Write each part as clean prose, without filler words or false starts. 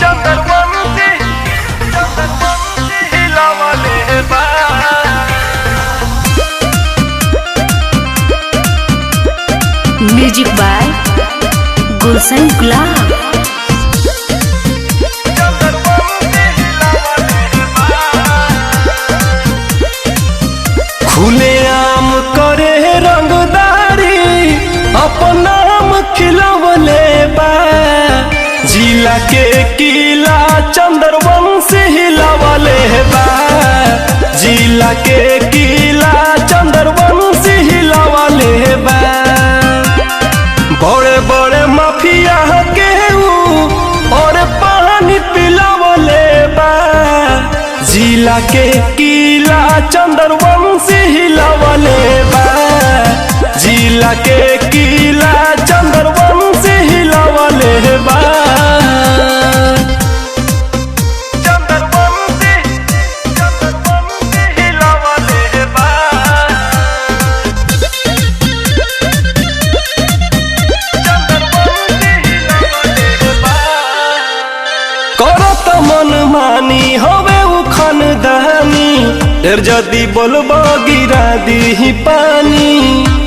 चंद्रवंशी हिलावले बा। Music by गुलशन गुलाब। खुलेआम करे रंगदारी अपन नाम खिलवले बा। जिला के किला चंद्रवंशी हिलावले बा। जिला के किला चंद्रवंशी हिलावले बा। बड़े बड़े माफिया के और पानी पिलावले बा। जिला के किला चंद्रवंशी हिलावले बा। जिला के किला चंद्रवंशी हिलावले बा। चंद्रवंशी हिलावले बा। करत मन मानी हवे उ खानदानी। ढेर जदी बोलबा गिरा दी पानी।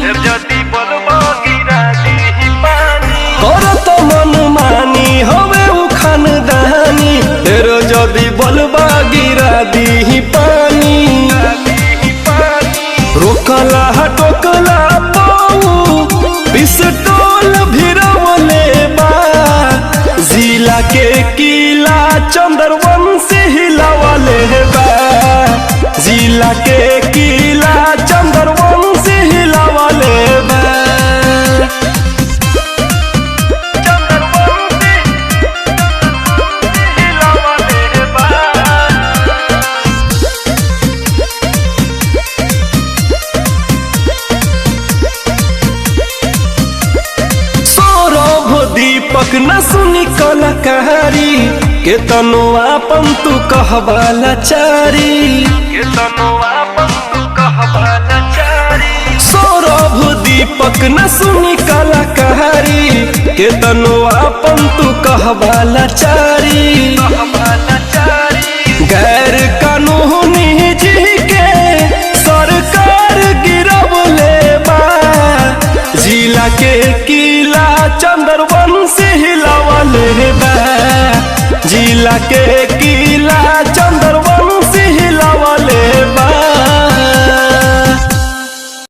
ढेर जदी बोलबा गिरा दी पानी। करत मन मानी हवे उ खानदानी। ढेर जदी बोलबा गिरा दी पानी। रोकला टोकला पाऊ पिस्टोल भिरवले बा। जिला के किला चंद्रवंशी हिलावले बा। जिला के किला चंद्रवंशी हिलावले बा। चंद्रवंशी हिलावले बा। सौरभ दीपक न सुनी कलाकारी। के तनो आपन तू कहबाला चारी। के तनो आपन तू कहबाला चारी। सौरभ दीपक न सुनी कलाकारी। के तनो आपन तू कहबाला चारी। कहबाला चारी। गैर कानूनी जी के सरकार गिरवले बा। जिला के किला चंद्रवंशी हिलावले बा। जिला के किला